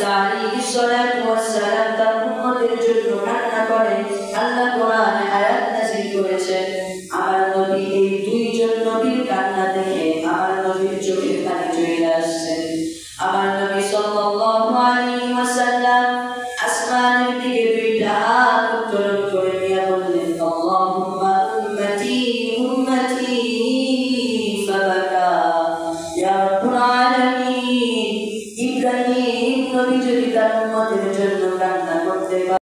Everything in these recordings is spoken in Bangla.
ঈসা আলাইহিস সালাতু ওয়াস সালাম তার উম্মতের জন্য কান্না করে আল্লাহ কোরআনে আয়াত নাযিল করেছেন। আমার নবী এই দুইজন নবীর কান্না দেখে আমার নবীর চোখে পানি চলে আসছে। আমার নবী সাল্লাল্লাহু আলাইহি ওয়াসাল্লাম আসমানের দিকে দুইটা হাত উত্তোলন করে নিয়ে বললেন, আল্লাহুম্মা উম্মতি উম্মতি ফাবাকা ইয়া রাব্বুল আলামিন। ইব্রাহিম নবী যদি তার উম্মতের জন্য কান্না করতে পারে,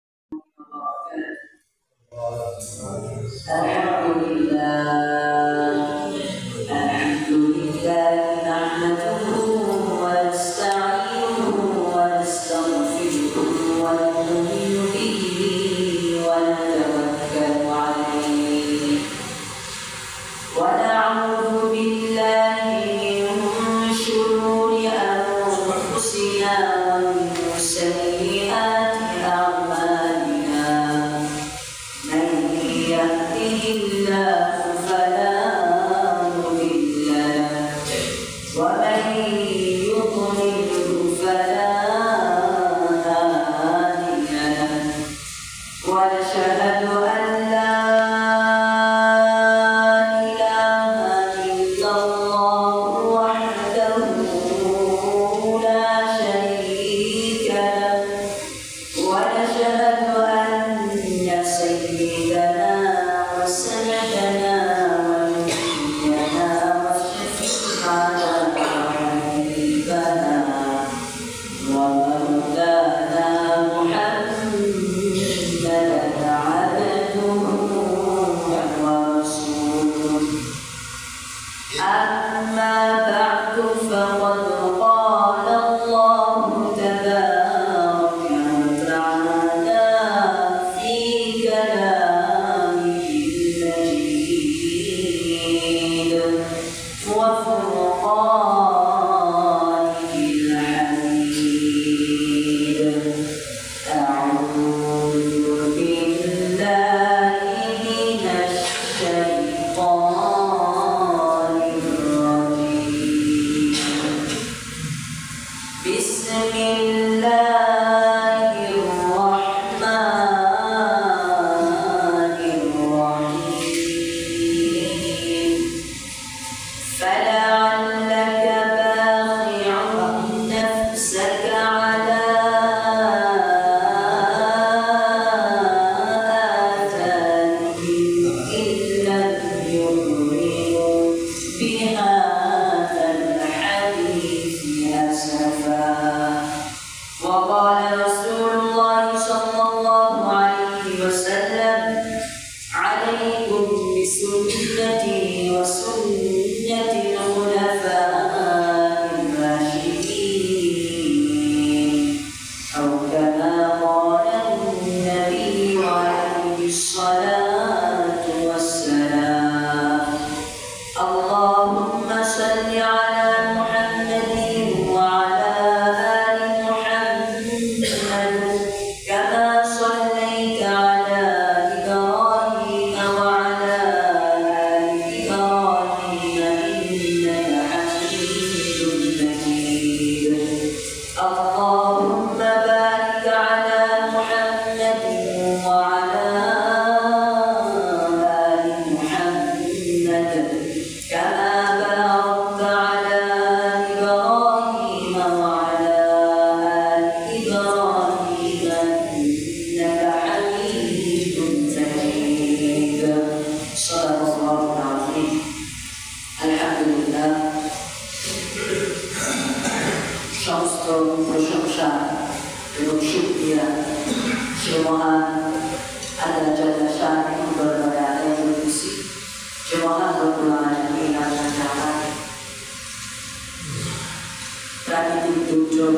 প্রাকৃতিক দুর্যোগ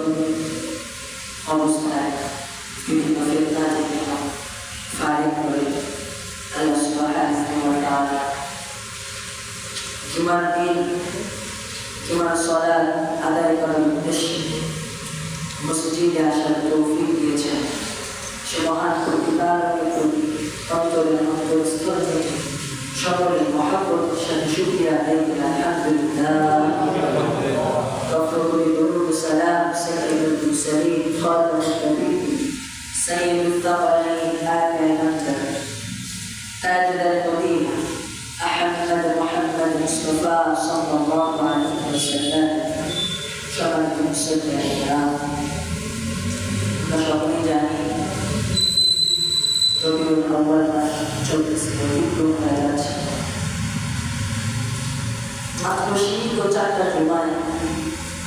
অবস্থায় বিভিন্ন ফেতনা থেকে ফারিক করে আল্লাহ সুবহানাহু ওয়া তাআলা জুমার দিন জুমার সালাত আদায় করার উদ্দেশ্যে মসজিদে আসার তৌফিক দিয়েছেন। সে মহান প্রতিপালকের প্রতি অন্তরের অন্তরস্থল থেকে সকলের মহব্বতের সাথে শুকরিয়া আদায় করে আলহামদুলিল্লাহ। المرسلين خاتم النبيين سيد الثقلين آتى المنزل تاج المدينة أحمد محمد مصطفى صلى الله عليه وسلم شرف المسلمين الكرام সকলেই জানি রবিউল আউয়াল মাস চলতেছে পবিত্র হয়ে যাচ্ছে মাত্র শীত ও চারটা জুমায়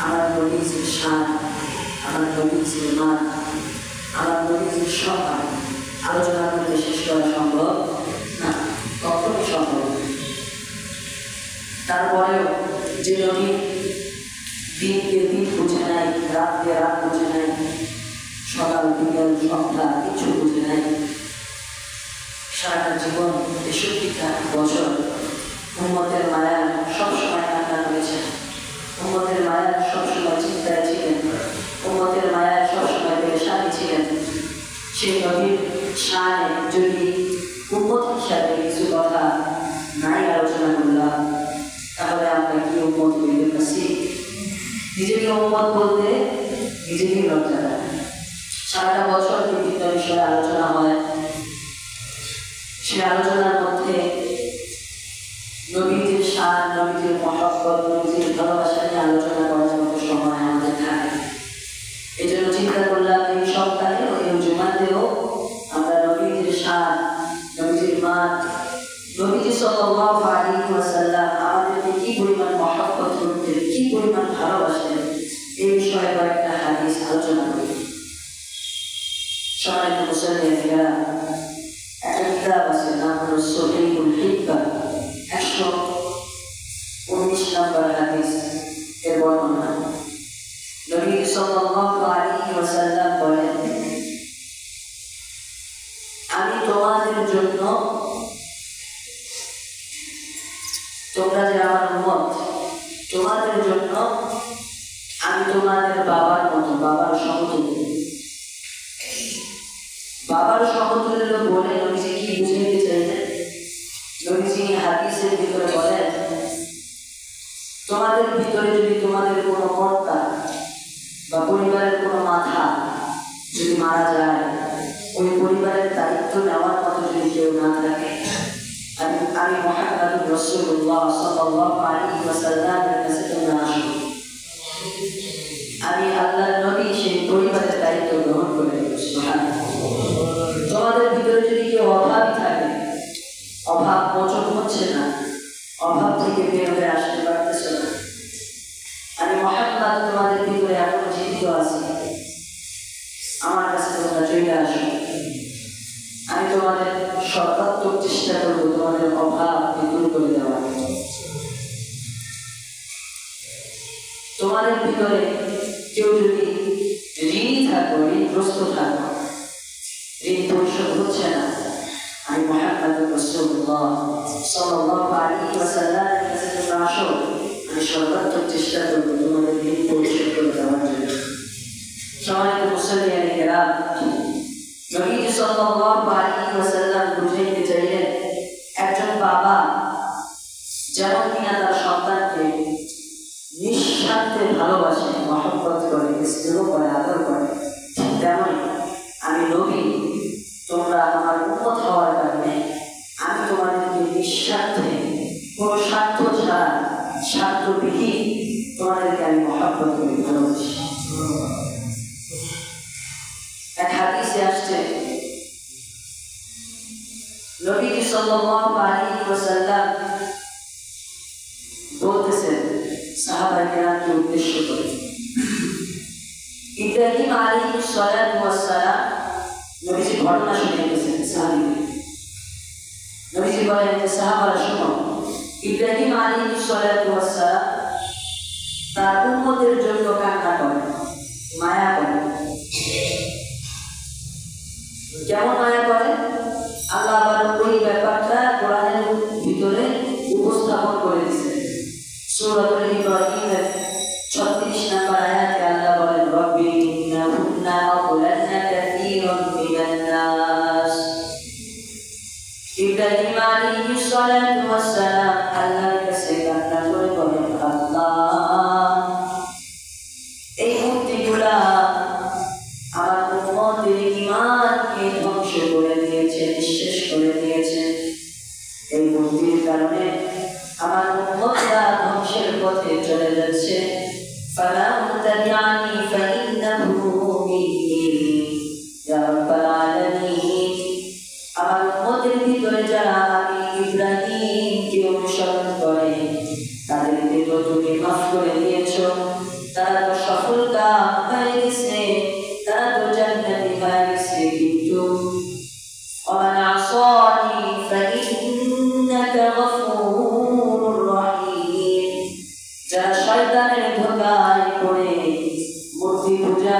আমার নবীজির শান আমার নবীজির মান আমার নবীজির সম্মান আলোচনা করতে শেষ করা সম্ভব না কখনই সম্ভব তারপরেও যে নবী দিনকে দিন বুঝে নাই রাতকে রাত বুঝে নাই সকাল বিকাল সন্ধ্যা কিছু বুঝে নাই সারাটা জীবন ৬৩টা বছর উম্মতের মায়া সবসময় কান্না করেছেন উম্মতের মায়া সবসময় চিন্তায় ছিলেন উম্মতের মায়া সবসময় পেরেশানি ছিলেন সেই নবীর শানে যদি উম্মত হিসাবে কিছু কথা নাই আলোচনা করলাম তাহলে আমরা কি উম্মত হইতে পারছি নিজেকে উম্মত বলতে নিজেকে লজ্জা দেয় সারাটা বছর বিভিন্ন বিষয়ে আলোচনা হয় সেই আলোচনার মধ্যে নবীজির শান নবীজির মহব্বত নবীজির ভালোবাসা নিয়ে আলোচনা করার মতো সময় আমাদের থাকে এই জন্য চিন্তা করলাম এই সপ্তাহে ও এই জুমাতেও আমরা নবীজির শান নবীজির মান নবীজি সাল্লাল্লাহু আলাইহি ওয়াসাল্লাম আমাদেরকে কি পরিমাণ মহব্বত করতেন কি পরিমাণ ভালোবাসতেন এই বিষয়ে কয়েকটা হাদিস আলোচনা করি সম্মানিত মুসলিমরা একটা কিতাব আছে নাম হলো সহিহুল হিব্বা ১১৯ নম্বর হাদিস এর বর্ণনা নবী সাল্লাল্লাহু আলাইহি ওয়াসাল্লাম বলেন আমি তোমাদের জন্য তোমরা যে আমার উম্মত তোমাদের জন্য আমি তোমাদের বাবার মতো বাবার সমতুল্য বাবার সমতুল্য বলে নবীজি কি বুঝাইতে চাইলেন নবীজি হাদিসের ভিতরে বলেন তোমাদের ভিতরে যদি তোমাদের কোনো কর্তা বা পরিবারের কোনো মাথা যদি মারা যায় ওই পরিবারের দায়িত্ব নেওয়ার মতো যদি কেউ না থাকে আমি মুহাম্মদুর রাসূলুল্লাহ সাল্লাল্লাহু আলাইহি ওয়াসাল্লামের কাছে তোমরা আসো আমি আল্লাহর নবী সেই পরিবারের দায়িত্ব গ্রহণ করে নেব সুবহানাল্লাহ তোমাদের ভিতরে যদি কেউ অভাবী থাকে অভাব মোচন হচ্ছে না অভাব থেকে বের হয়ে আসতে পারতেছে না আমি মুহাম্মদ তোমাদের ভিতরে এখনো জীবিত আছি আমার কাছে তোমরা চলে আসো আমি তোমাদের সর্বাত্মক চেষ্টা করবো তোমাদের অভাব দূর করে দেওয়ার তোমাদের ভিতরে কেউ যদি ঋণী থাকো ঋণগ্রস্ত থাকো ঋণ পরিশোধ হচ্ছে না আমি মুহাম্মদুর রাসূলুল্লাহ সাল্লাল্লাহু আলাইহি ওয়াসাল্লামের কাছে তোমরা আসো আমি সর্বাত্মক চেষ্টা করবো তোমাদের ঋণ পরিশোধ করে দেওয়ার জন্য সম্মানিত মুসলিম কিরাম নবীজি সাল্লাল্লাহু আলাইহি ওয়াসাল্লাম বুঝাইতে চাইলেন একজন বাবা যেমন কিনা তার সন্তানকে নিঃস্বার্থে ভালোবাসে মহব্বত করে স্নেহ করে আদর করে ঠিক তেমনই আমি নবী তোমরা আমার উম্মত হওয়ার কারণে আমি তোমাদেরকে নিঃস্বার্থে কোনো স্বার্থ ছাড়া স্বার্থবিহীন তোমাদেরকে আমি মহব্বত করে ভালোবাসি এক হাদিসে আসছে নবীজি সাল্লাল্লাহু আলাইহি ওয়াসাল্লাম বলতেছেন সাহাবায়ে কেরামকে উদ্দেশ্য করে ইব্রাহিম আলাইহিস সালাতু ওয়াস সালাম নবীজি ঘটনা শুনিয়েছেন সাহাবীদের নবীজি বলেন যে সাহাবারা শোনো ইব্রাহিম আলাইহিস সালাতু ওয়াস সালাম তার উম্মতের জন্য কান্না করেন মায়া করেন কেমন মায়া করে আল্লাহ আবার ওই ব্যাপারটা কোরআনের ভিতরে উপস্থাপন করে দিয়েছেন সূরাতুল ইব্রাহিমের 36 নম্বর আয়াতে আল্লাহ বলেন রব্বি ইন্নাহুন্না আযলালনা কাসীরান মিনান নাস ইব্রাহিম আলাইহিস সালাতু ওয়াস সালাম আল্লাহর কাছে কান্না করে বলেন আল্লাহ এই মূর্তিগুলা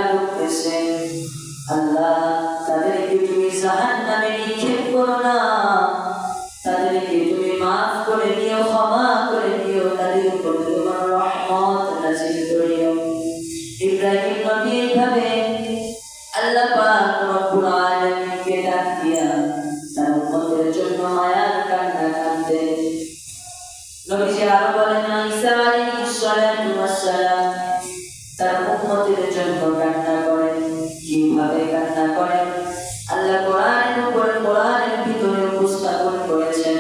করতেছে আল্লাহ তাদেরকে তুমি জাহান্নামে নিক্ষেপ করো না তাদেরকে তুমি মাফ করে দিও ক্ষমা করে দিও তাদের উপর তোমার রহমত নাযিল করিও ইব্রাহিম নবী এইভাবে আল্লাহ পাক রব্বুল আলামিনকে ডাক দিয়া তার উম্মতের জন্য মায়ার কান্না কাঁদতেন নবীজি আরো বলেন ঈসা আলাইহিস সালাতু ওয়াস সালাম তার উম্মতের জন্য কান্না করেন কিভাবে কান্না করেন আল্লাহ কোরআনের ভিতরে উপস্থাপন করেছেন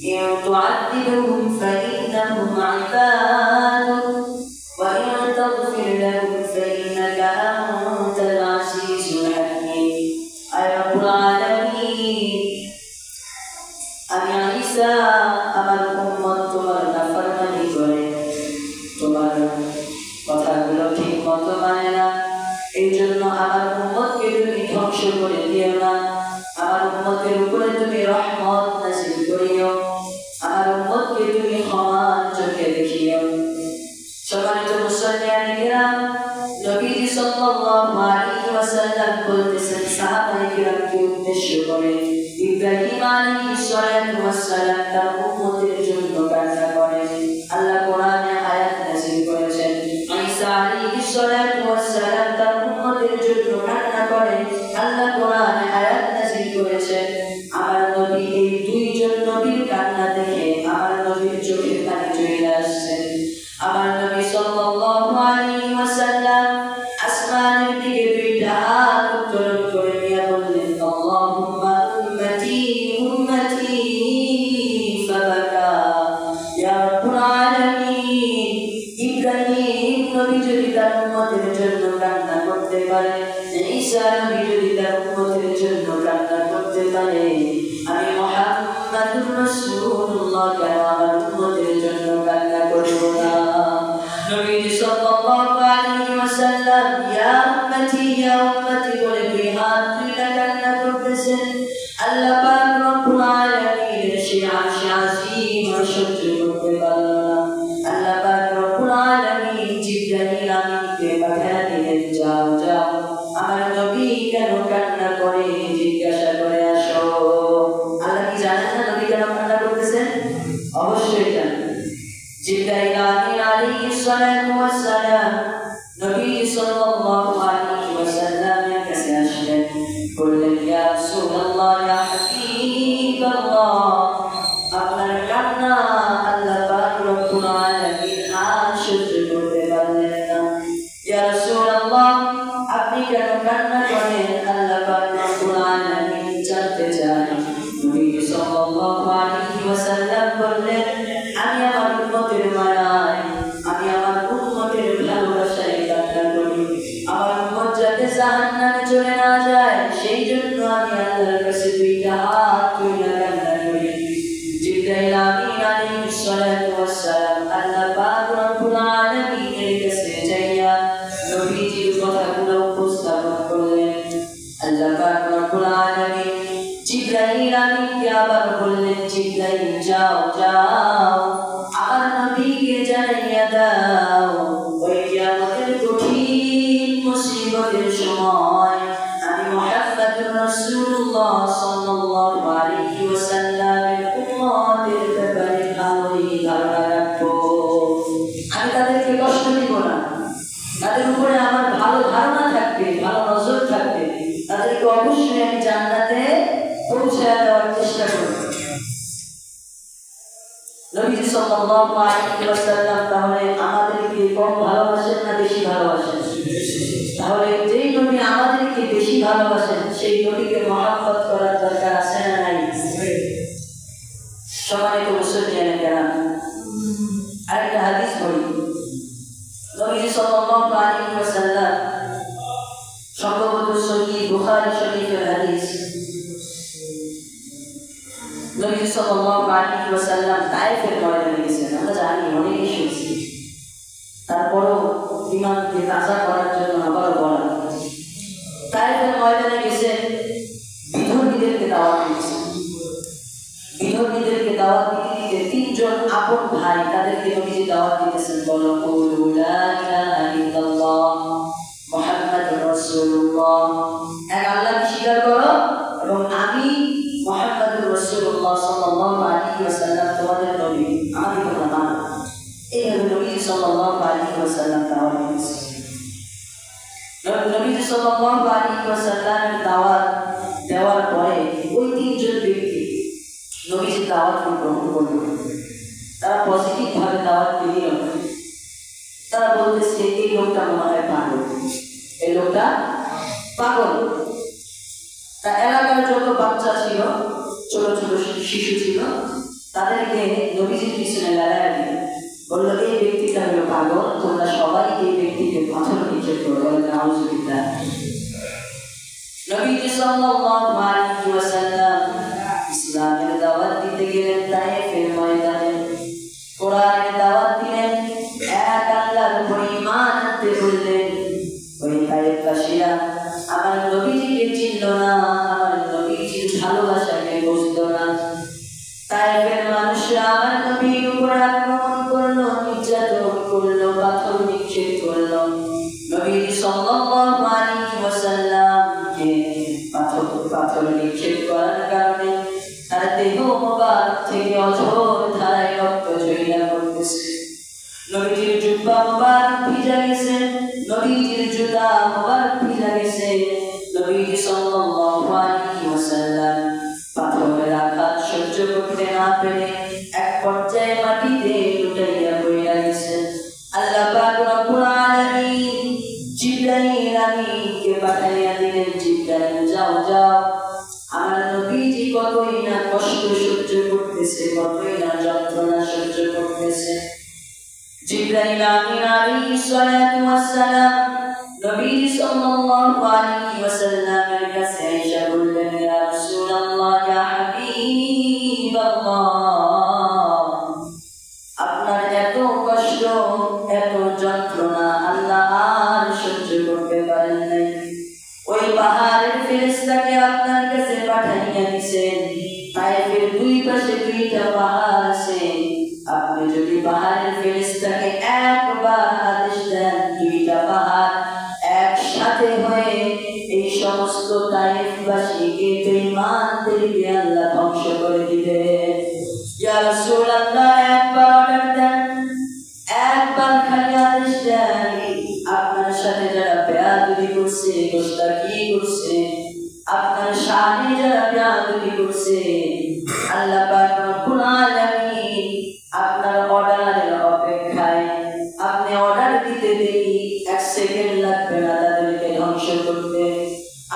ইন তুআযিবহুম ফাইন্নাহুম ইবাদুক ওয়া ইন তাগফির লাহুম ফাইন্নাকা আনতাল আজিজুল হাকীম আয় রব্বুল আলামিন আমি ঈসা আমার উম্মত তোমার নাফরমানি করে তোমার কথাগুলো ঠিক মতো মানে না এই জন্য আমার উম্মতকে তুমি ধ্বংস করে দিও না আমার উম্মতের উপরে তুমি রহমত নাযিল করিও আমার উম্মতকে তুমি ক্ষমার চোখে দেখিও সম্মানিত মুসলিয়ান কিরাম নবীজি সাল্লাল্লাহু আলাইহি ওয়াসাল্লাম বলতেছেন সাহাবায়ে কিরামকে উদ্দেশ্য করে ইব্রাহিম আলাইহিস সালাতু ওয়াস সালাম তার উম্মতের জন্য কান্না করেন আল্লাহ কোরআনে আয়াত নাযিল করেছেন ঈসা আলাইহিস সালাতু ওয়াস সালাম তার উম্মতের জন্য কান্না করেন আল্লাহ কোরআনে আয়াত নাযিল করেছেন আমার নবী এই দুইজন নবীর কান্না দেখে আমার নবীর চোখে পানি চলে আসছে আমার নবী সাল্লাল্লাহু আলাইহি ওয়াসাল্লাম আসমানের দিকে দুইটা হাত উত্তোলন করে নিয়ে বললেন আল্লাহুম্মা উম্মতি উম্মতি ফাবাকা ইয়া রাব্বুল আলামিন ইব্রাহিম নবী যদি তার উম্মতের জন্য কান্না করতে পারে ঈসা নবী যদি তার উম্মতের জন্য কান্না করতে পারে আমি মুহাম্মাদুর রাসূলুল্লাহ কেন আমার উম্মতের জন্য কান্না করব না নবীজি সাল্লাল্লাহু আলাইহি ওয়াসাল্লাম ইয়া উম্মতি বলে দুই হাত তুলে কান্না করতেছেন আল্লাহ পাক রব্বুল আলামিনের সেই আরশ আজিম সহ্য করতে পারল না আল্লাহ পাক রব্বুল আলামিন জিবরাইল আমিনকে পাঠিয়ে দিলেন যাও যাও আমার নবী কেন কান্না করে জিজ্ঞাসা করে আসো আল্লাহ কি জানেন না নবী কেন কান্না করতেছেন অবশ্যই জানেন জিবরাইল আমিন আলাইহিস সালাতু ওয়াস সালাম নবী সাল্লাল্লাহু আলাইহি ওয়াসাল্লামের কাছে আসলেন বললেন ইয়া রাসূলুল্লাহ ইয়া হাবিবাল্লাহ আপনার কান্না আল্লাহ পাক রব্বুল আলামিন আর সহ্য করতে পারলেন না ইয়া রাসূলুল্লাহ আপনি কেন কান্না করেন আল্লাহ পাক রব্বুল আলামিন জানতে চান নবী সাল্লাল্লাহু আলাইহি ওয়াসাল্লাম বললেন আমি আমার উম্মতের মায়ায় আমি আমার উম্মতের ভালোবাসায় কান্না করি আমার উম্মত যাতে জাহান্নামে চলে না যায় সেই জন্য আমি আল্লাহর কাছে দুইটা হাত তুলে কান্না করি জিবরাইল আমিন আলাইহিস সালাতু ওয়াস সালাম আল্লাহ পাক রব্বুল আলামিনের কাছে যাইয়া নবীজির কথাগুলো উপস্থাপন করলেন আল্লাহ পাক রব্বুল আলামিন জিবরাইল আমিনকে আবার বললেন জিবরাইল যাও যাও আমার নবীকে জানিয়ে দাও ওই কিয়ামতের কঠিন মুসিবতের সময় আমি মুহাম্মদুর রাসূলুল্লাহ সাল্লাল্লাহু আলাইহি ওয়াসাল্লামের উম্মতের ব্যাপারে ভালোই ধারণা রাখবো আমি তাদেরকে কষ্ট দিব না তাদের উপরে আমার ভালো ধারণা থাকবে ভালো নজর থাকবে তাদেরকে অবশ্যই আমি জান্নাতে পৌঁছে দেওয়ার চেষ্টা করব নবীজি সাল্লাল্লাহু আলাইহি ওয়াসাল্লাম তাহলে আমাদেরকে কম ভালোবাসেন না বেশি ভালোবাসেন তাহলে যেই নবী আমাদেরকে বেশি ভালোবাসেন সেই নবীকে মহব্বত করার দরকার আছে না নাই সম্মানিত মুসলিয়ান কেরাম আরেকটা হাদিস বলি নবীজি সাল্লাল্লাহু আলাইহি ওয়াসাল্লাম সম্ভবত সহিহ বুখারী শরীফের হাদিস নবী সাল্লাল্লাহু আলাইহি ওয়াসাল্লাম তায়েফের ময়দানে গেছেন আমরা জানি অনেকেই শুনছি তারপরও ইমানকে তাজা করার জন্য আবারও বলা তায়েফের ময়দানে গেছেন বিধর্মীদেরকে দাওয়াত দিয়েছেন বিধর্মীদেরকে দাওয়াত দিতে দিতে তিনজন আপন ভাই তাদেরকে নবীজি দাওয়াত দিতেছেন বলো কুলু লা ইলাহা ইল্লাল্লাহ মুহাম্মাদুর রাসূলুল্লাহ, এক আল্লাহকে স্বীকার করো এবং আমি মুহাম্মদুর রাসূলুল্লাহ সাল্লাল্লাহু আলাইহি ওয়াসাল্লাম তোমাদের নবী, আমাকে তোমরা মানো। এইভাবে নবী সাল্লাল্লাহু আলাইহি ওয়াসাল্লাম দাওয়াত দিয়েছেন। নবী সাল্লাল্লাহু আলাইহি ওয়াসাল্লামের দাওয়াত দেওয়ার পরে ওই তিনজন ব্যক্তি নবীর দাওয়াতকে গ্রহণ করল। তারা পজিটিভ ভাবে দাওয়াত দিল। তারা বলতেছে এই লোকটা মনে হয় পাগল, এই লোকটা পাগল। তা এলাকার যত বাচ্চা ছিল, ছোট ছোট শিশু ছিল, তাদেরকে নবীজির পিছনে লড়াই দিল। বললো এই ব্যক্তিটা হলো পাগল, তোমরা সবাই এই ব্যক্তিকে পাথর নিক্ষেপ করো। নাউযুবিল্লাহ। নবী সাল্লাল্লাহু আলাইহি ওয়াসাল্লাম ইসলামের দাওয়াত দিতে গেলেন তায়েফের ময়দানে। কোরআনের দাওয়াত দিলেন, এক আল্লাহর উপর ঈমান আনতে বললেন। ওই তায়েফবাসীরা আমার নবীজিকে চিনল না, আমার নবীজির ভালোবাসাকে বুঝলো না। তায়েফের মানুষরা আমার নবীর উপর আক্রমণ করলো, নির্যাতন করলো, পাথর নিক্ষেপ করলো। নবী সাল্লাল্লাহু আলাইহি ওয়াসাল্লামকে পাথর নিক্ষেপ করার কারণে তার দেহ মোবারক থেকে অঝোর ধারায় রক্ত ঝরিয়া পড়তেছে। নবীজির জুব্বা মোবারক ভিজা গেছে, নবীজির জুতা মোবারক ভিজা গেছে। নবী সাল্লাল্লাহু আলাইহি ওয়াসাল্লাম পাথরের আঘাত সহ্য করতে না পেরে এক পর্যায়ে মাটিতে লুটাইয়া পড়িয়া গেছে। আল্লাহ পাক রব্বুল আলামিন জিবরাইল আমিনকে পাঠাইয়া দিলেন, জিবরাইল যাও যাও, আমার নবীজি কতই না কষ্ট সহ্য করতেছে, কতই না যন্ত্রণা সহ্য করতেছে। জিবরাইল আমিন আলাইহিস সালাতু ওয়াস সালাম নবী সাল্লাল্লাহু আলাইহি ওয়াসাল্লামের কাছে আয়েশা বললেন, ইয়া রাসূলুল্লাহ, ইয়া হাবিবাল্লাহ, আপনার এত কষ্ট, এত যন্ত্রণা আল্লাহ আর সহ্য করতে পারেন নাই। ওই পাহাড়ের ফেরেশতাকে আপনার কাছে পাঠাইয়া দিয়েছেন। তায়েফের দুই পাশে দুইটা পাহাড় আছে। আপনি যদি পাহাড়ের ফেরেশতাকে একবার আদেশ দেন, দুইটা পাহাড় একসাথে হয়ে এই সমস্ত তায়েফবাসীকে বেঈমানদেরকে আল্লাহ ধ্বংস করে দিবেন। ইয়া রাসূলুল্লাহ, একবার অর্ডার দেন, একবার খালি আদেশ দেন। আপনার সাথে যারা বেয়াদবি করছে, গোস্তাখি করছে, আপনার সামনে যারা বেয়াদবি করছে, আল্লাহ পাক রব্বুল আলামিন আপনার অর্ডারের অপেক্ষায়, আপনি অর্ডার দিতে দেরি এক সেকেন্ড লাগবে না তাদেরকে ধ্বংস করতে।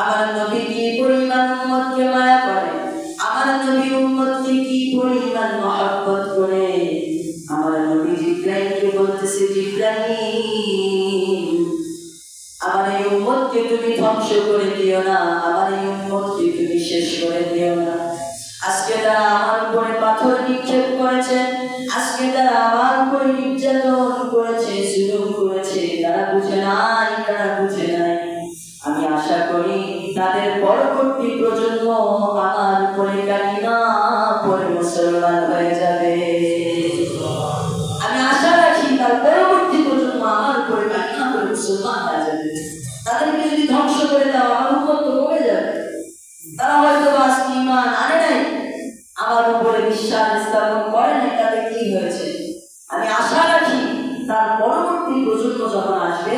আমার নবী কি পরিমাণ উম্মতকে মায়া করে, আমার নবী উম্মতকে কি পরিমাণ মহব্বত করে। আমার নবী জিবরাইলকে বলতেছে, জিবরাইল, আমার এই উম্মতকে তুমি ধ্বংস করে দিও না, আমার এই উম্মতকে তুমি শেষ করে দিও না। আজকে তারা আমার উপরে পাথর নিক্ষেপ করেছে, আজকে তারা আমার উপরে নির্যাতন করেছে, জুলুম করেছে, তারা বুঝে নাই, তারা বুঝে নাই। আমি আশা করি তাদের পরবর্তী প্রজন্ম আমার উপরে কালিমা পড়ে মুসলমান হয়ে যাবে। আমি আশা রাখি তার পরবর্তী প্রজন্ম আমার উপরে কালিমা পড়ে মুসলমান হয়ে যাবে। তাদেরকে যদি ধ্বংস করে দাও, আমার উম্মত তো কমে যাবে। তারা হয়তো আজকে ঈমান আনে নাই, আমার উপরে বিশ্বাস স্থাপন করে নাই, তাদের কি হয়েছে? আমি আশা রাখি তার পরবর্তী প্রজন্ম যখন আসবে,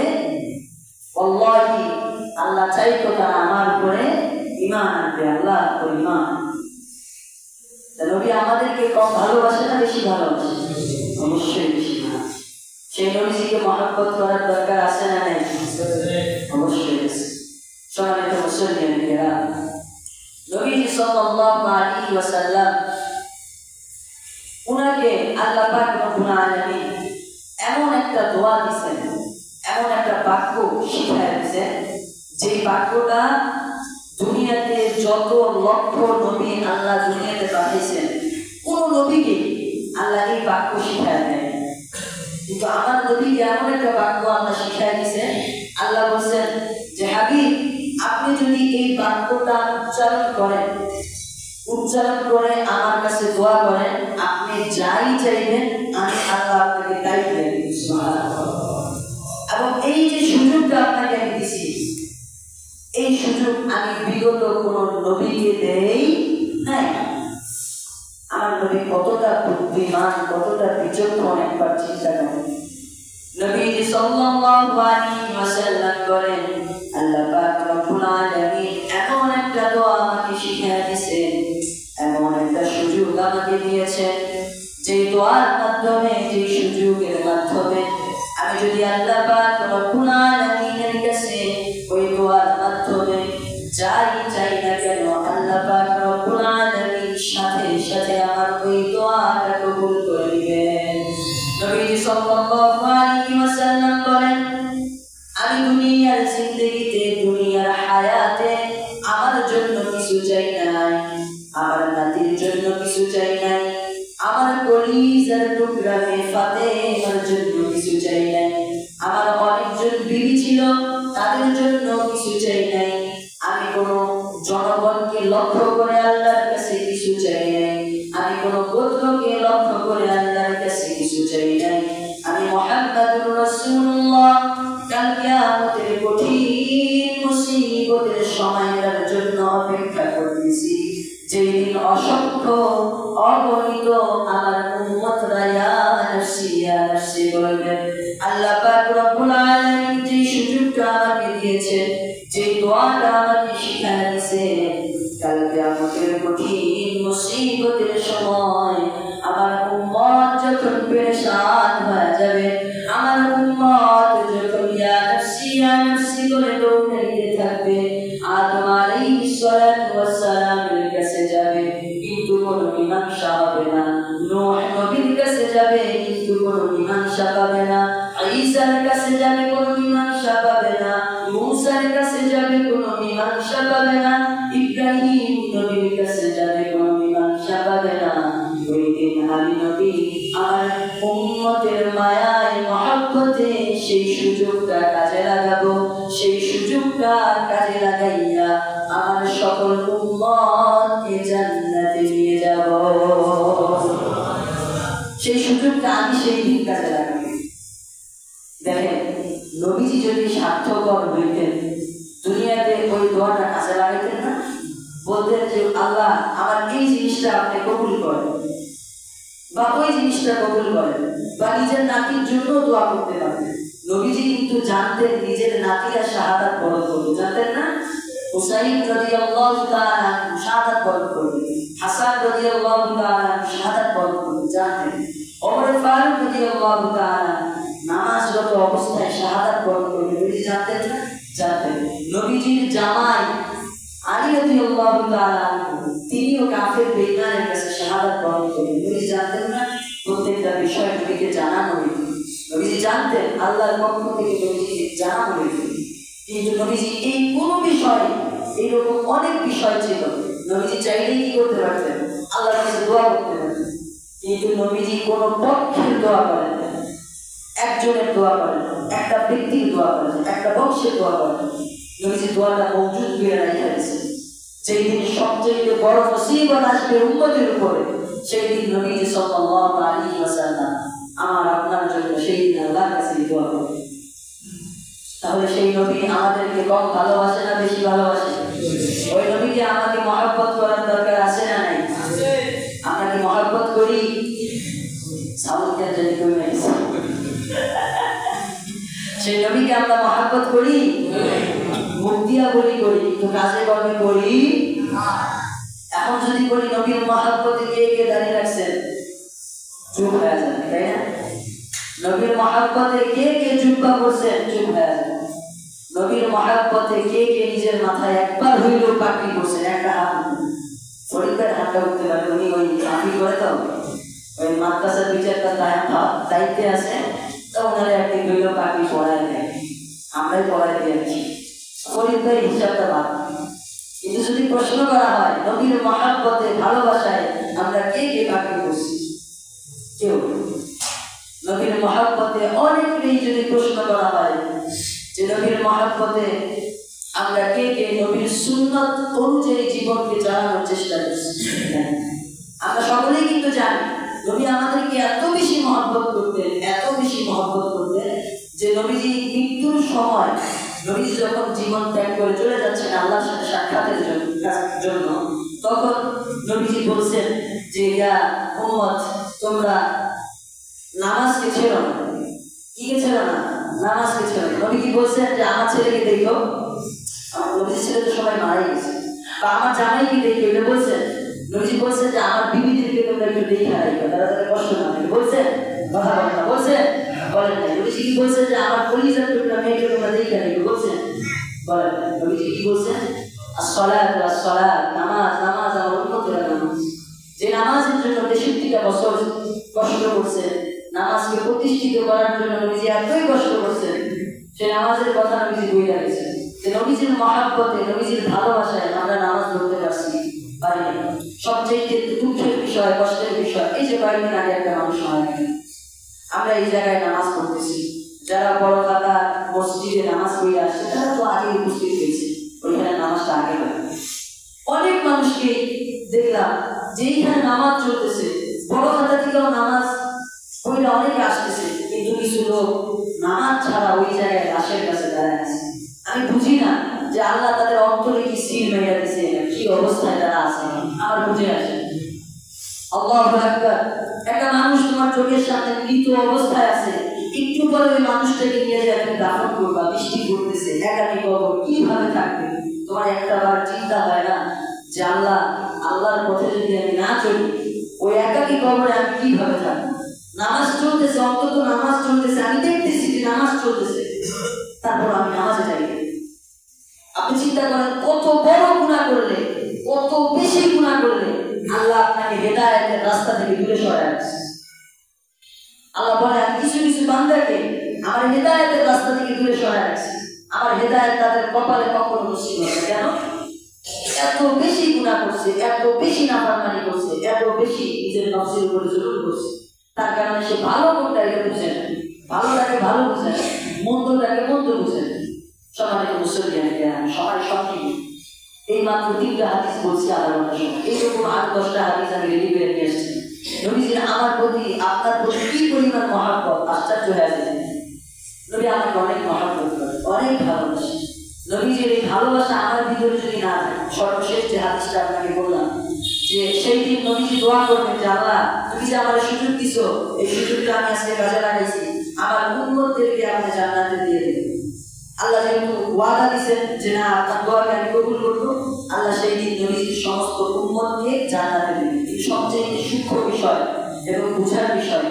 আল্লাহি আল্লাহ চাইতো তারা আমার উপরে ঈমান আনবে। আল্লাহ তো ঈমান। নবী আমাদেরকে কম ভালোবাসে না বেশি ভালোবাসে? অবশ্যই বেশি ভালোবাসে। সেই নবীজিকে মহব্বত করার দরকার আছে না নাই? অবশ্যই আছে। সম্মানিত মুসলিমেরা, নবী সাল্লাল্লাহু আলাইহি ওয়াসাল্লাম উনাকে আল্লাহ পাক রব্বুল আলামিন এমন একটা দোয়া দিয়েছেন, এমন একটা বাক্য শিখায় দিয়েছেন, যে বাক্যটা দুনিয়াতে যত লক্ষ নবী আল্লাহ দুনিয়াতে পাঠিয়েছেন, কোন নবীকে আল্লাহ এই বাক্য শিখায় দেয়। কিন্তু আমার নবীকে এমন একটা বাক্য আল্লাহ শিখায় দিয়েছেন, আল্লাহ বলছেন যে হাবিব, আপনি যদি এই বাক্যটা উচ্চারণ করে আমার কাছে দোয়া করেন, আপনি যাই চাইবেন আমি আল্লাহ আপনাকে তাই দেব। এবং এই যে সুযোগটা আপনাকে আমি দিচ্ছি, এই সুযোগ আমি বিগত কোন নবীকে দেই নাই। আমার নবী কতটা বুদ্ধিমান, কতটা বিচক্ষণ একবার চিন্তা করেন। নবীজি সাল্লাল্লাহু আলাইহি ওয়াসাল্লাম বলেন, আল্লাহ পাক রব্বুল আলামিন এমন একটা দোয়া আমাকে শিখিয়ে দিয়েছেন, এমন একটা সুযোগ আমাকে দিয়েছেন, যে দোয়ার মাধ্যমে, যে সুযোগের মাধ্যমে আমি যদি আল্লাহ পাক রব্বুল আলামিনের কাছে ওই দোয়ার মাধ্যমে যাই চাই না কেন, আল্লাহ পাক রব্বুল আলামিন সাথে সাথে আমার ওই দোয়াটা কবুল করে নেবেন। নবীজি সাল্লাল্লাহু আলাইহি ওয়াসাল্লাম বলেন, আমি দুনিয়ার জিন্দেগিতে, দুনিয়ার হায়াতে আমার জন্য কিছু চাই নাই, আমার নাতির জন্য কিছু চাই নাই, আমার কলিজার টুকরা ফাতেমার জন্য কিছু চাই নাই, আমার অনেকজন বিবি ছিল তাদের জন্য কিছু চাই নাই, আমি কোন জনগণকে লক্ষ্য করে আল্লাহর কাছে কিছু চাই নাই, আমি কোন গোত্রকে লক্ষ্য করে আল্লাহর কাছে কিছু চাই নাই, আমি মুহাম্মাদুর রাসূলুল্লাহ কাল কিয়ামতের কঠিন মুসিবতের সময়ের জন্য অপেক্ষা করতেছি, যেদিন অসংখ্য অগণিত আমার উম্মতরা ইয়া নাফসি ইয়া নাফসি বলবেন। আল্লাহ পাক রব্বুল আলামিন যে সুযোগটা আমাকে দিয়েছেন, যে দোয়াটা আমাকে শিখিয়ে দিয়েছেন, কাল কিয়ামতের কঠিন মুসিবতের সময় আমার উম্মত যখন পেরেশান হয়ে যাবে, আমার উম্মত যখন ইয়া নাফসি বলে দৌড়াইতে থাকবে, আদম আলাইহিস সালাতু ওয়াস সালামের কাছে যাবে কিন্তু কোনো মীমাংসা হবে না, নূহ নবীর কাছে যাবে কিন্তু কোনো মীমাংসা পাবে না, ঈসার কাছে যাবে কোনো মীমাংসা পাবে না, মূসার কাছে যাবে কোনো মীমাংসা পাবে না, ইব্রাহিম নবীর কাছে যাবে কোনো মীমাংসা পাবে না। ওই দিন আমি নবী আর উম্মতের মায়ায় মহব্বতে সেই সুযোগটা কাজে লাগাবো, সেই সুযোগটা কাজে লাগাইয়া আমার সকল উম্মতকে জান্নাতে নিয়ে যাব। সেই সুযোগটা আমি সেই দিন কাজে লাগাবো। দেখেন, নবীজি যদি স্বার্থপর হইতেন, দুনিয়াতে ওই দোয়াটা কাজে লাগাইতেন না, বলতেন যে আল্লাহ আমার এই জিনিসটা আপনি কবুল করেন, বা ওই জিনিসটা কবুল করেন, বা নিজের নাতির জন্য দোয়া করতে পারতেন। নবীজি কিন্তু জানতেন নিজের নাতিরা শাহাদাত বরণ করবে, জানতেন না? হুসাইন রাদিয়াল্লাহু তাআলা শাহাদাত বরণ করবে, হাসান রাদিয়াল্লাহু তাআলা শাহাদাত বরণ করবে, জানতেন। ওমর ফারুক রাদিয়াল্লাহু তাআলা নামাজরত অবস্থায় শাহাদাত বরণ করবে, নবীজি জানতেন না? জানতেন। নবীজির জামাই আলী রাদিয়াল্লাহু তাআলা তিনিও কাফের বেঈমানের কাছে শাহাদাত বরণ করবেন, নবীজি জানতেন না? প্রত্যেকটা বিষয় নবীকে জানানো হইত, নবীজি জানতেন, আল্লাহর পক্ষ থেকে নবীজি জানানো হইত। কিন্তু নবীজি এই কোন বিষয়, এইরকম অনেক বিষয় ছিল, নবীজি চাইলেই কি করতে পারতেন? আল্লাহর কাছে দোয়া করতে পারতেন। কিন্তু নবীজি কোন পক্ষের দোয়া করেন না, একজনের দোয়া করেন, একটা ব্যক্তির দোয়া করেন, একটা বংশের দোয়া করেন। নবীজি দোয়াটা মওজুদ করে রেখে দিয়েছেন। যেই দিন সবচেয়ে বড় মুসিবত আসবে উম্মতের উপরে, সেই দিন নবীজি সাল্লাল্লাহু আলাইহি ওয়াসাল্লাম আমার আপনার জন্য সেই দিন আল্লাহর কাছে দোয়া করবেন। তাহলে সেই নবী আমাদেরকে কম ভালোবাসে না বেশি ভালোবাসে? ওই নবীকে আমাকে মহব্বত করার দরকার আছে না নাই? আমরা কি মহব্বত করি? সাউন্ডটা যদি কই নাই, সেই নবীকে আমরা মহব্বত করি, মুখ দিয়া বলি করি, কিন্তু কাজে কর্মে করি। এখন যদি বলি নবীর মহব্বতে কে কে দাঁড়িয়ে রাখছেন, চুপ হয়ে যান, তাই না? নবীর মহব্বতে কে কে জুব্বা করছেন, চুপ হয়ে যান। নবীর মহব্বতে কে কে নিজের মাথায় একবার হইলেও পাগড়ি করছেন, একটা হাত ফরিদের হাতটা উঠতে পারে, উনি ওই পাগড়ি করে তো ওই মাদ্রাসার বিচারটা দায়িত্বে আছে, তো ওনারা একদিন হইলেও পাগড়ি পড়ায় দেয়, আমরাই পড়াই দিয়ে আছি, ফরিদের হিসাবটা বাদ। কিন্তু যদি প্রশ্ন করা হয় নবীর মহব্বতে ভালোবাসায় আমরা কে কে পাগড়ি করছি, কেউ। নবীর মহব্বতে অনেকেই যদি প্রশ্ন করা হয় যে নবীর মহব্বতে আমরা কে কে নবীর সুন্নাত অনুযায়ী জীবনকে চালানোর চেষ্টা করছি, আমরা সকলেই কিন্তু জানি নবী আমাদেরকে এত বেশি মহব্বত করতেন, এত বেশি মহব্বত করতেন যে নবীজি মৃত্যুর সময়, নবীজি যখন জীবন ত্যাগ করে চলে যাচ্ছেন আল্লাহর সাথে সাক্ষাতের জন্য, তখন নবীজি বলছেন যে ইয়া উম্মত, তোমরা নামাজকে ছেড়ো না। কি ছেড়ো না? নামাজকে ছেড়ো। নবী কি বলছেন যে আমার ছেলেকে দেখো, আমার নবীর ছেলে তো সবাই মারা গেছে, বা আমার জামাইকে দেখো, এটা বলছেন? নবীজি বলছেন যে আমার বিবিদেরকে তোমরা একটু দেখে রাখো, তারা তাদের কষ্ট না হয়। বলছেন? কথা বলেন না, বলছেন? বলেন না। নবীজি কি বলছেন যে আমার কলিজার টুকরা মেয়েকে তোমরা দেখে রাখো, বলছেন? বলেন না। নবীজি কি বলছেন? আসসালাত ওয়াসসালাত, নামাজ, নামাজ আর উম্মতের নামাজ। যে নামাজের জন্য 63টা বছর কষ্ট করছে, নামাজকে প্রতিষ্ঠিত করার জন্য নবীজি এতই কষ্ট করছেন, সে নামাজের কথা নবীজি বলে গেছেন। যে নবীজির মহাব্বতে, নবীজির ভালোবাসায় আমরা নামাজ পড়তে পারছি, পারি না। সবচেয়ে দুঃখের বিষয়, কষ্টের বিষয়, এই যে কয়েকদিন আগে একটা মানুষ মারা গেল, আমরা এই জায়গায় নামাজ পড়তেছি। যারা বড় খাতা মসজিদে নামাজ পড়ে আসছে তারা তো আগে উপস্থিত হয়েছে, ওইখানে নামাজটা আগে হয়। অনেক মানুষকে দেখলাম যে এইখানে নামাজ চলতেছে, বড় খাতা থেকেও নামাজ পড়ে অনেকে আসতেছে, কিন্তু কিছু লোক নামাজ ছাড়া ওই জায়গায় লাশের কাছে দাঁড়ায় আছে। আমি বুঝি না যে আল্লাহ তাদের অন্তরে কি সিল মেরে দিছে, কি অবস্থায় তারা আছে, আমার বুঝে আসে। আল্লাহু আকবার। একটা মানুষ তোমার চোখের সামনে মৃত অবস্থায় আছে, একটু পরে ওই মানুষটাকে নিয়ে যায় তুমি দাফন করবা, বৃষ্টি পড়তেছে, একাকি কবর, কিভাবে থাকবে? তোমার একটা বার চিন্তা হয় না যে আল্লাহর পথে যদি আমি না চলি, ওই একাকি কবরে আমি কিভাবে থাকবো? নামাজ চলতেছে, অন্তত নামাজ চলতেছে, আমি দেখতেছি যে নামাজ চলতেছে, তারপর আমি নামাজে যাই। আপনি চিন্তা করেন, কত বড় গুনাহ করলে, কত বেশি গুনাহ করলে আল্লাহ আপনাকে হেদায়েতের রাস্তা থেকে দূরে সরায় রাখছে। আল্লাহ বলে, আমি কিছু কিছু বান্দাকে আমার হেদায়েতের রাস্তা থেকে দূরে সরায় রাখছি, আমার হেদায়েত তাদের কপালে কখনো নসিব হবে। কেন? এত বেশি গুনাহ করছে, এত বেশি নাফরমানি করছে, এত বেশি নিজের নফসের উপরে জুলুম করছে, তার কারণে সে ভালো কোনটাকে বুঝে না, ভালোটাকে ভালো বুঝে না, মন্দটাকে মন্দ বুঝে না। সবাই মুসলমান, সবাই সব ঠিক। এই মাত্র 3টা হাদিস বলছি আধা ঘন্টার সময়, এইরকম 8-10টা হাদিস আমি রেডি করে নিয়ে এসেছি। নবীজির আমার প্রতি, আপনার প্রতি কি পরিমাণ মহাব্বত, আশ্চর্য হয়ে যায়। নবী আমাকে অনেক মহাব্বত করে, অনেক ভালোবাসে। নবীজির এই ভালোবাসা আমার ভিতরে যদি না থাকে, সর্বশেষ যে হাদিসটা আপনাকে বললাম, যে সেই দিন নবীজি দোয়া করবেন যে আল্লাহ, তুমি যে আমার সুযোগ দিছো, এই সুযোগটা আমি আজকে কাজে লাগাইছি, আমার উম্মতদেরকে আপনি জান্নাতে দিয়ে দেবেন। আল্লাহ যেহেতু ওয়াদা দিয়েছেন যে না, আপনার দোয়াকে আমি কবুল করবো, আল্লাহ সেই দিন নবীজির সমস্ত উম্মতকে জান্নাতে দেবেন। এই সবচেয়ে সূক্ষ্ম বিষয় এবং বুঝার বিষয়,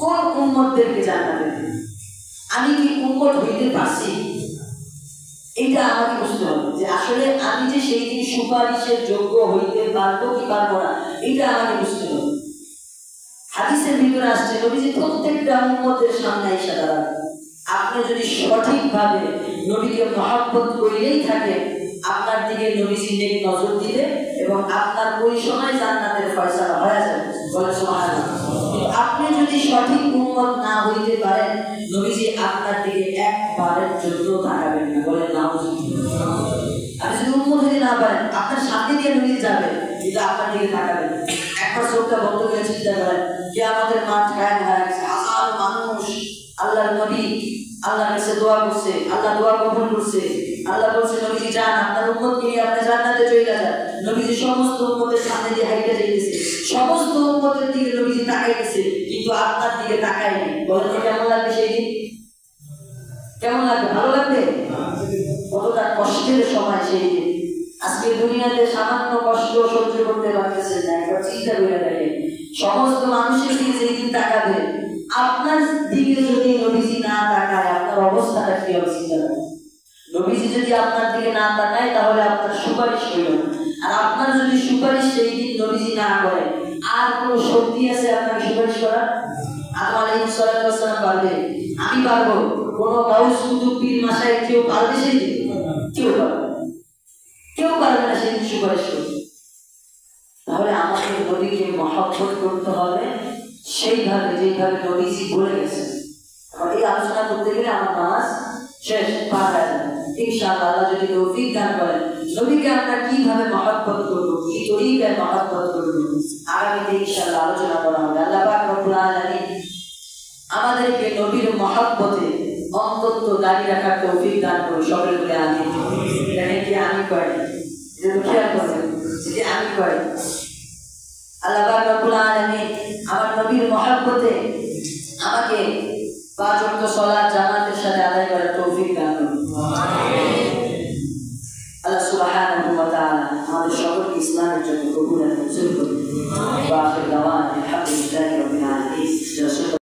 কোন উম্মতদেরকে জান্নাতে দেবেন, আমি কি উম্মত হইতে পারছি, এইটা আমাকে বুঝতে হবে। যে আসলে আমি যে সেই দিন সুপারিশের যোগ্য হইতে পারবো কি পারবো না, এইটা আমাকে বুঝতে হবে। হাদিসের ভিতরে আসছে নবীজি প্রত্যেকটা উম্মতের সামনে এসে দাঁড়াবে। আপনি যদি সঠিকভাবে নবীকে মহব্বত করিলেই থাকে, আপনার দিকে নবীজি নেক নজর দিবে এবং আপনার ওই সময় জান্নাতের ফয়সালা হয়ে যাবে। বলে সুবহানাল্লাহ। আপনি যদি সঠিক উম্মত না হইতে পারেন, নবীজি আপনার দিকে একবারের জন্য তাকাবেন না। বলে নাউজুবিল্লাহ। আপনি যদি উম্মত হইতে না পারেন, আপনার সামনে দিয়ে নবীজি যাবে, কিন্তু আপনার দিকে তাকাবেন। একবার চোখটা বন্ধ করে চিন্তা করেন, কিয়ামতের মাঠ কায়েম হয়ে গেছে, হাজার মানুষ আল্লাহর নবী আল্লাহর কাছে দোয়া করছে, আল্লাহ দোয়া কবুল করছে। আল্লাহ বলছে নবীজি যান, আপনার উম্মতকে নিয়ে আপনি জান্নাতে চলে যান। নবীজি সমস্ত উম্মতের সামনে দিয়ে হাইটা যাইতেছে, সমস্ত উম্মতের দিকে নবীজি তাকাইতেছে, কিন্তু আপনার দিকে তাকায়নি। বলেন তো কেমন লাগবে সেই দিন? কেমন লাগবে? ভালো লাগবে? কতটা কষ্টের সময় সেই দিন। আজকে দুনিয়াতে সামান্য কষ্ট সহ্য করতে পারতেছেন না, একবার চিন্তা করে দেখেন, সমস্ত মানুষের দিকে সেই দিন তাকাবে, আপনার দিকে যদি নবীজি না তাকায়, আপনার অবস্থাটা কি হবে চিন্তা করেন। নবীজি যদি আপনার দিকে না তাকায়, তাহলে আপনার সুপারিশ হইল না। আর আপনার যদি সুপারিশ সেই দিন নবীজি না করে, আর কোন শক্তি আছে আপনাকে সুপারিশ করার? আদম আলাইহিস সালাম পারবে, আমি পারবো, কোন গাউস কুতুব পীর মাশায়েখ কেউ পারবে সেই দিন? কেউ পারবে, কেউ পারবে না সেই দিন সুপারিশ করতে। তাহলে আমাদের নবীকে মহব্বত করতে হবে সেইভাবে যেভাবে নবীজি বলে গেছেন। এই আলোচনা করতে গেলে আমার নামাজ শেষ, পার হয়ে যাবে। ইনশাআল্লাহ আল্লাহ যদি তৌফিক দান করেন, নবীকে আমরা কিভাবে মহব্বত করবো, কি তরিকায় মহব্বত করবো, আগামীতে ইনশাআল্লাহ আলোচনা করা হবে। আল্লাহ পাক রব্বুল আলামিন আমাদেরকে নবীর মহব্বতে অন্তত দাঁড়িয়ে রাখার তৌফিক দান করুন। সকলে বলে আমিন। আমি করি, এটা তো খেয়াল করবেন যে আমি করি। আল্লাহ পাক রব্বুল আলামিন আমার নবীর মহব্বতে আমাকে 5 ওয়াক্ত সালাত জামাতের সাথে আদায় করার তৌফিক দান করুন। আল্লাহ সুবহানাহু ওয়া তাআলা আমাদের সকলকে ইসলামের জন্য কবুল আর মঞ্জুর করুন। ওয়া আখির দাওয়ানা আলহামদুলিল্লাহি রাব্বিল আলামিন।